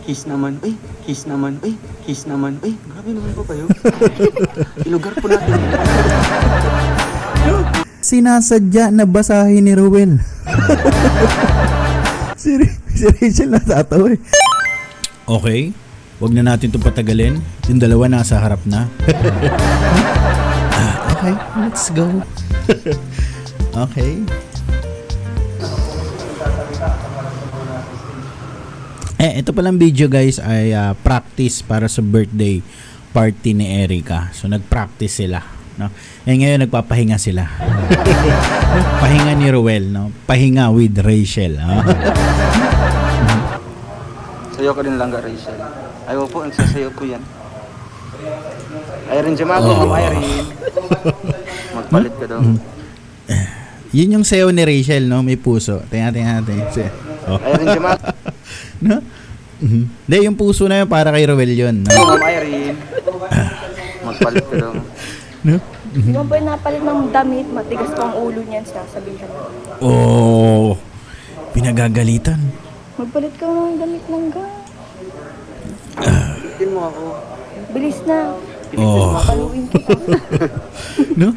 kiss naman. Uy, kiss naman. Uy, kiss naman. Uy, grabe naman po kayo. Ilugar po natin. Sinasadya na basahin ni Ruel. si Rachel natatawa eh. Okay, wag na natin itong patagalin. Yung dalawa nasa harap na. Okay, let's go. Okay. Ito palang video guys ay practice para sa birthday party ni Erica. So nag-practice sila, no? Ngayon nagpapahinga sila. Pahinga ni Ruel, no? Pahinga with Rachel. Sayo ka din lang ga, Rachel. Ayaw po, nagsasayo po yan. Irene Jamago, Ma'am Irene. Magpalit ka daw. Yun yung sayo ni Rachel, no? May puso. Tingnan natin. Irene Jamago. No? Hindi, yung puso na yun para kay Ruel yun. No? Ma'am Irene. Magpalit ka daw. No? Di ba po yung napalit ng damit, matigas pa ang ulo niyan, sasabihin mo. Oh, pinagagalitan. Magpalit ka ng damit ng ga. Bitin mo ako. Bilis na. Oh. Paluin kita. No?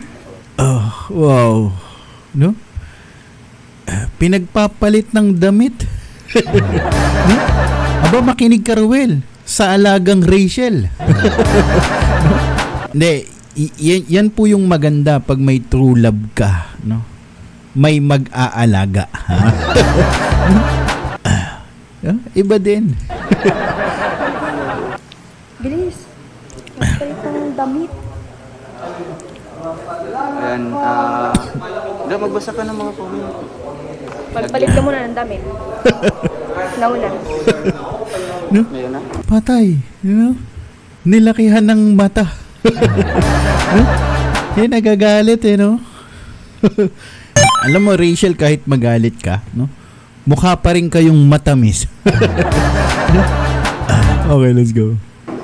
Oh, wow. No? Pinagpapalit ng damit. No? Aba, makinig ka, Ruel. Sa alagang Rachel. No? Hindi, yan po yung maganda pag may true love ka, no? May mag-aalaga, ha? Iba din. Bilis. Magpalit ng damit. Ayan, magbasa ka ng mga comment. Magpalit ka muna ng damit. Nauna. No? Ngayon na. Patay, you know? Nilakihan ng mata. No? Nagagalit no? Alam mo, Rachel, kahit magalit ka, no? Mukha pa rin kayong matamis. No? Okay, let's go.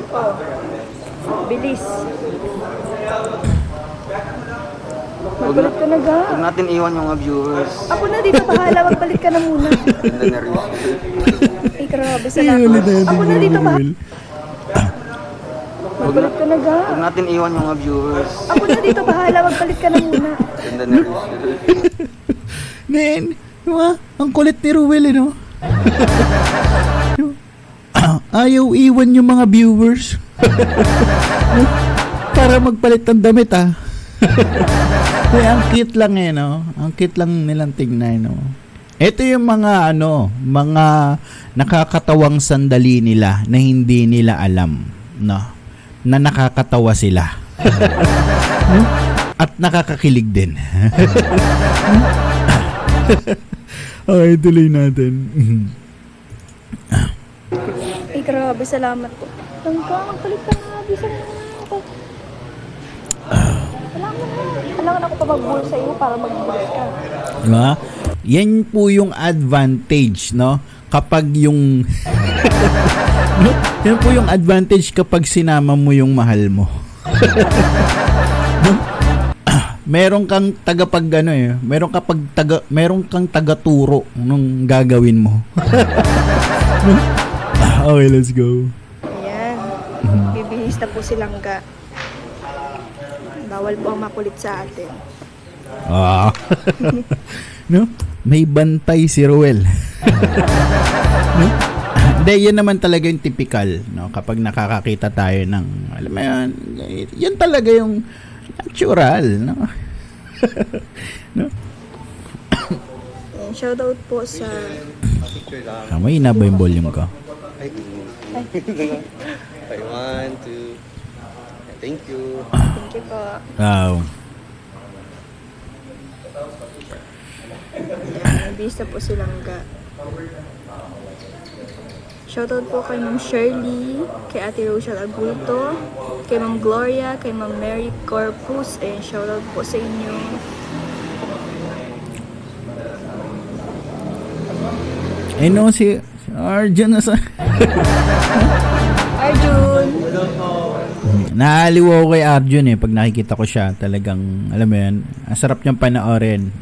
Oh. Bilis. Magpalit ka na ga. Huwag natin iwan yung mga viewers. Ako na dito, bahala. Magpalit ka na muna. Ganda na Rachel. Ay, grabe sa lakas. Ako na dito, bahala. Magpalit ka na ga. Huwag natin iwan yung mga viewers. Ako na dito, bahala. Magpalit ka na muna. Ganda na Rachel. Man, ang kulit ni Ruel, no? Ayaw iwan yung mga viewers. Para magpalit ng damit, ang cute lang no? Ang cute lang nilang tingnan, no? Ito yung mga mga nakakatawang sandali nila na hindi nila alam, no? Na nakakatawa sila. No? At nakakakilig din. Okay, tuloy natin. Ay, grabe. Salamat po. Langka, magpalit ka na. Bisan mo ako. Kailangan ako pa mag-bull sa iyo para mag-bull ka. Diba? Yan po yung advantage, no? Kapag yung no? Yan po yung advantage kapag sinama mo yung mahal mo. No? Meron kang meron kang taga-turo nung gagawin mo. No? Okay, let's go. Ayan. Bibihis na po silang ga. Bawal po ang makulit sa atin. No? May bantay si Ruel. No? Hindi, yan naman talaga yung typical, no? Kapag nakakakita tayo ng, alam mo yan talaga yung natural, no? No? Ayan, shoutout po sa... May ina ba yung volume ko? I want to... Thank you. Thank you po. Wow. Bibihis na po silang ga. Shoutout po kay Ma'am Shirley, kay Ate Rochelle Agulto, kay Ma'am Gloria, kay Ma'am Mary Corpus, and shoutout po sa inyo. No, si Arjun na sa... Arjun! Naaliw ako kay Arjun pag nakikita ko siya. Talagang, alam mo yan, ang sarap niyang panoorin.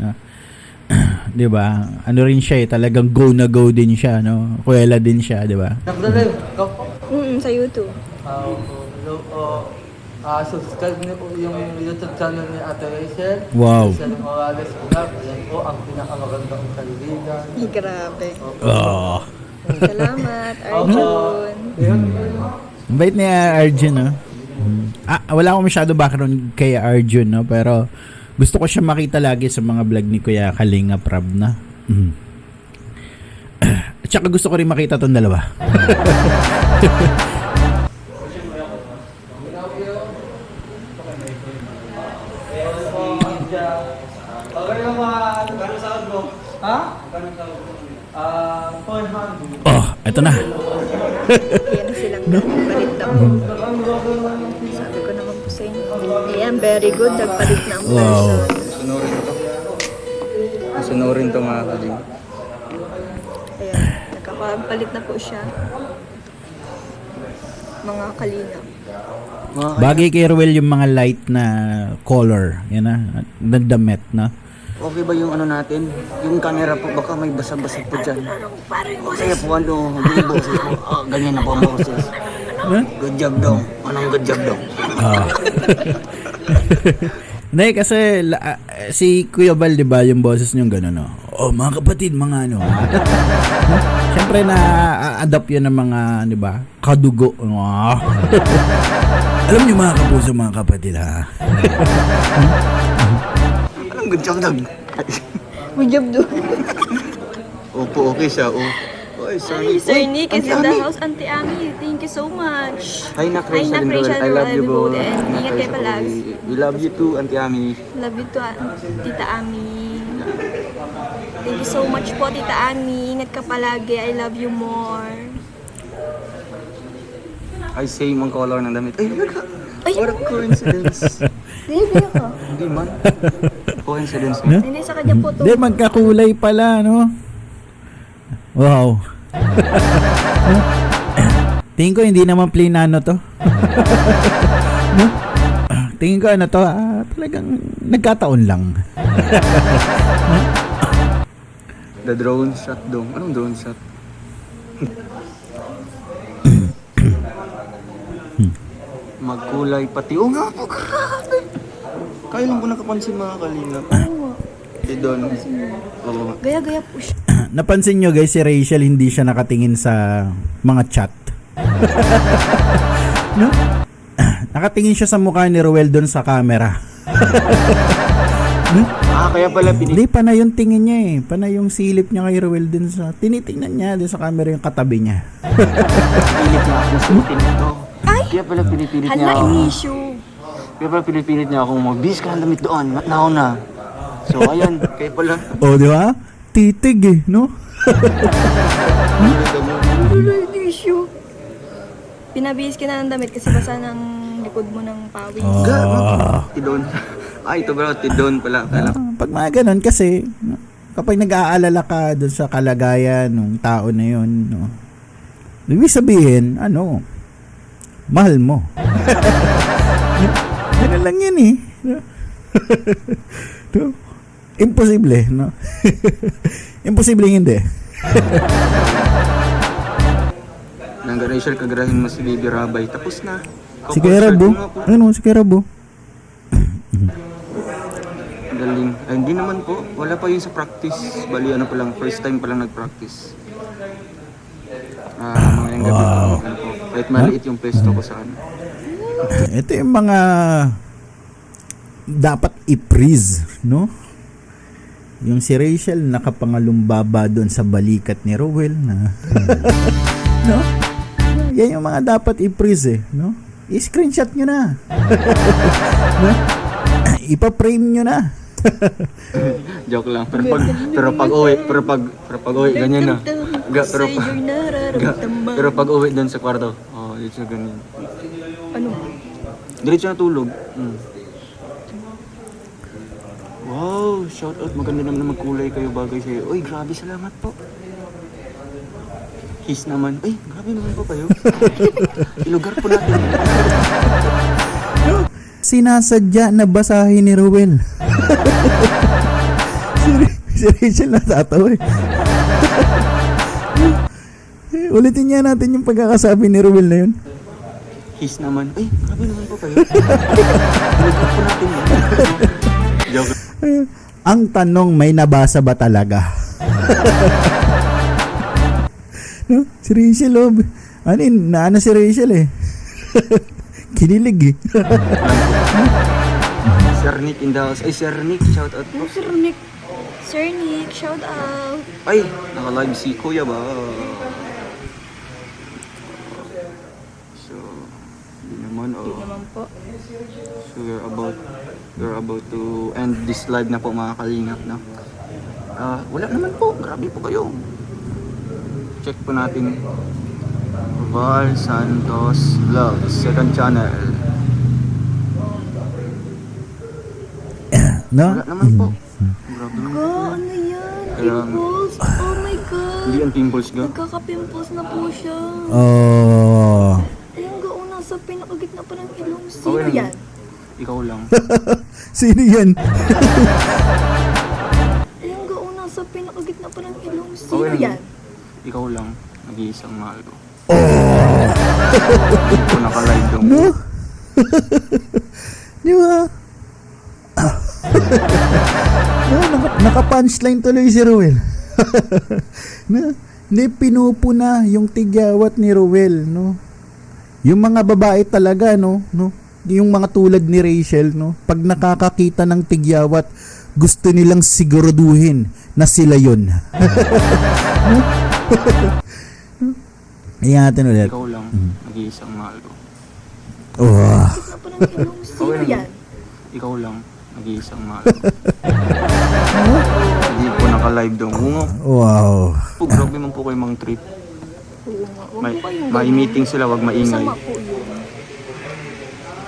'Di ba? Ano rin siya, talagang go na go din siya, no? Kuwela din siya, 'di ba? Sa YouTube. Subscribe niyo po yung YouTube channel ni Ate Rachel. Wow. Rachel Morales Vlog. Yan po ang pinakamagandang kaibigan. Ay, grabe. Oh. Salamat, Arjun. Ang bait ni Arjun, no? Wala akong masyado background kay Arjun, no? Pero gusto ko siya makita lagi sa mga vlog ni Kuya Kalinga Prab na. At saka gusto ko rin makita tong dalawa. Okay lang mga ano sahod mo? Ha? 400. Oh, eto na. Yan silang nagpalit na po. Sabi ko naman po sa inyo. Ayan, very good. Nagpalit na ang Wow. person. Sunurin to. Sunurin to mga kaling. Ayan, nagkakapalit na po siya. Mga kalina. Bagay kay Ruel yung mga light na color. Yan na. Damit na. Okay ba yung ano natin? Yung camera po, baka may basa-basa po dyan. Kaya po ano, yung boses po. Ganyan na po ang boses. Huh? Good job dong. Anong good job dong? Hindi, kasi si Kuya Val, di ba, yung boses niyong gano'n, no? Oh, mga kapatid, mga ano. Siyempre na-adapt yun ng mga, di ba, kadugo. Alam niyo mga kapuso, mga kapatid, ha? Anong good job dong? Good job do. Opo, okay siya. Oh. Oy, Ay, Sir Nick is Auntie in the Ami. house. Auntie Ami, thank you so much. Hi, Nak Hi, Rachel Nak and Roel. Rachel I love you Roel both. and ingat kayo palagi. We love you too, Auntie Ami. Love you to Tita Ami. Thank you so much po, Tita Ami. Ingat ka palagi. I love you more. Ay, same ang color ng damit. Ay, Ay! what a coincidence. Hindi ako. Hindi man. Coincidence na. Hindi sa kanya po to. Hindi, magkakulay pala, no? Wow. Tingin ko hindi naman plinano to. No? Tingin ko ano to, talagang nagkataon lang. The drone shot dong. Anong drone shot? Magkulay pati. Oo nga po, grabe. Kaya lang ko nakapansin mga kalingap. Si Don. Oo. Gaya-gaya po siya. Napansin nyo guys, si Rachel hindi siya nakatingin sa mga chat. No? Nakatingin siya sa mukha ni Ruel doon sa camera. Kaya pala Hindi, panay yung tingin niya eh. Panay yung silip niya kay Ruel din sa... Tinitingnan niya din sa camera yung katabi niya. pinipilit niya akong suotin ito. Kaya pala pinipilit niya Hala, ako. issue. Kaya pala pinipilit niya akong magbis ka ng damit doon. Naon na. So ayan, kaya pala. O, di ba? Titig eh, no? Hala, issue. Pinabihis ka na ng damit kasi basa ng likod mo ng pawis. Tidon. Ay, ito bro, tidon pala. Pag mga ganun kasi, no, kapag nag-aalala ka dun sa kalagayan ng tao na yun, no, ibig sabihin, ano, mahal mo. Ganun lang yan eh. No? Imposible, no? Imposible hindi. Nang Rachel, kagarahin mo si Baby Rabay. Tapos na. Si Kuya Rabo. Ano, si Kuya Rabo. Galing. Ay, hindi naman po. Wala pa yun sa practice. Bali, ano pa lang, first time pa lang nag-practice. Mamayang gabi pa. Ano po. Kahit maliit yung pesto ko sa ano. Ito yung mga dapat i-freeze, no? Yung si Rachel nakapangalumbaba doon sa balikat ni Rowell na no? Yan yung mga dapat i-freeze eh, no? I-screenshot nyo na. No? Ipa-frame nyo na. Joke lang. Pero pag uwi, ganyan na. Pero pag uwi doon sa kwarto, dito ganyan. Ano? Diretso na tulog. Wow, shout out. Maganda naman na magkulay kayo, bagay sa'yo. Uy, grabe, salamat po. Kiss naman. Uy, grabe naman po kayo. Ilugar po natin. Sinasadya na basahin ni Rowell. Si Rachel natatawa eh. Ulitin niya natin yung pagkakasabi ni Ruel na yun. His naman. Ay, grabe naman po kayo. Ulit po natin yun. Joke. Ang tanong, may nabasa ba talaga? No? Si Rachel, oh. Ano yun? Naano si Rachel eh. Kinilig eh. Sir Nick in the house. Ay, Sir Nick, shout out po. Sir Nick. Sir Nick, shout out. Ay, naka-live si Kuya ba? So, yun naman Hindi naman po. So we're about to end this live na po mga kalingap, no? Wala naman po, grabe po kayo. Check po natin Val Santos Vlog, second channel. No? Wala naman po. Grabe naman. Go, ano yan? Kaya- Pimples? Oh my God. Hindi yan pimples ga. Nagkaka-pimples na po siya. Oh. Ayun, go, nasa pinakagitna pa ng ilong. Sino Okay lang. yan? Ikaw lang. Sino yan? Ayun, go, nasa pinakagitna pa ng ilong. Sino Okay lang. yan? Ikaw lang. Nag-iisang mahal ko. Hindi ko naka-live dong. No? Di ba? No, naka-punchline tuloy si Ruel. No? Hindi, pinupuna yung tigyawat ni Ruel, no? Yung mga babae talaga, no? Yung mga tulad ni Rachel, no? Pag nakakakita ng tigyawat, gusto nilang siguraduhin na sila yun. Ayan natin ulit. Ikaw lang. Nag-iisang mahal ko. Oh. Gitna pa ng ilong. Sino Okay lang. yan? Ikaw lang. Nag-iisang mahal ko. Hindi po naka-live dong. Wow. Po, grabe man po kayo mga trip. Oo nga. Huwag May, po kayong may ganun. meeting sila, wag maingay. Masama po yun.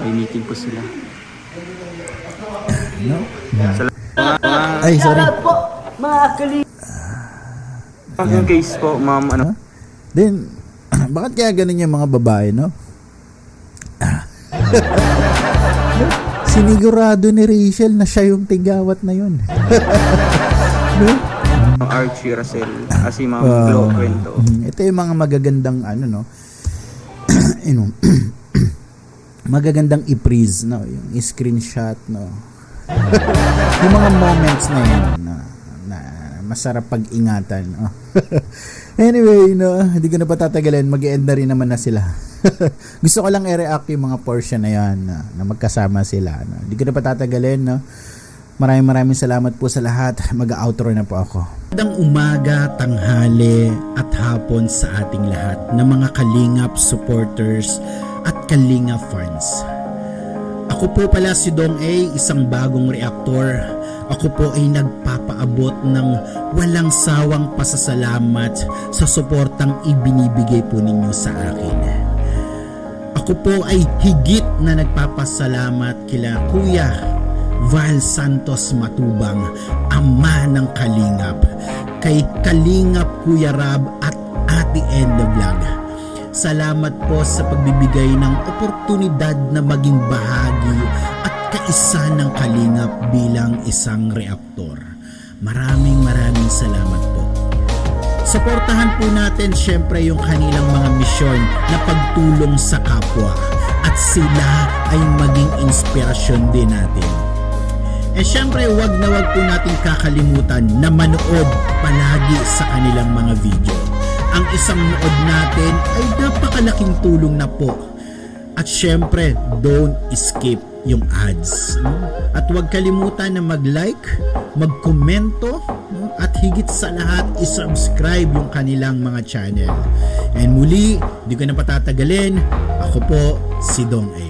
May meeting po sila. No? Salamat. Ay, sorry. Yung case po, ma'am, ano? Then, bakit kaya ganun yung mga babae, no? Sinigurado ni Rachel na siya yung tigawat na yun. No? Archie Racel, si ma'am Glo Kwento. Ito yung mga magagandang ano, no? Magagandang i-freeze, no? Yung screenshot, no? Yung mga moments na yun, no? Na masarap pag-ingatan, no? Anyway, no? Hindi ko na patatagalin. Mag-end na rin naman na sila. Gusto ko lang i-react yung mga portion na yan, na magkasama sila, no? Hindi ko na patatagalin, no? Maraming salamat po sa lahat. Mag-outro na po ako. Magandang umaga, tanghali at hapon sa ating lahat na mga Kalingap supporters at Kalingap fans. Ako po pala si Dong A, isang bagong reactor. Ako po ay nagpapaabot ng walang sawang pasasalamat sa suportang ibinibigay po ninyo sa akin. Ako po ay higit na nagpapasalamat kila Kuya Val Santos Matubang, ama ng Kalingap, kay Kalingap Kuya Rab at Ate Enda Vlog. Salamat po sa pagbibigay ng oportunidad na maging bahagi at kaisa ng Kalingap bilang isang reaktor. Maraming salamat po. Suportahan po natin syempre yung kanilang mga misyon na pagtulong sa kapwa at sila ay maging inspirasyon din natin. Eh syempre wag po natin kakalimutan na manood palagi sa kanilang mga video. Ang isang nood natin ay napakalaking tulong na po. At syempre, don't skip yung ads. No? At huwag kalimutan na mag-like, mag-komento, no? At higit sa lahat, isubscribe yung kanilang mga channel. And muli, di ko na patatagalin, ako po si Dong A.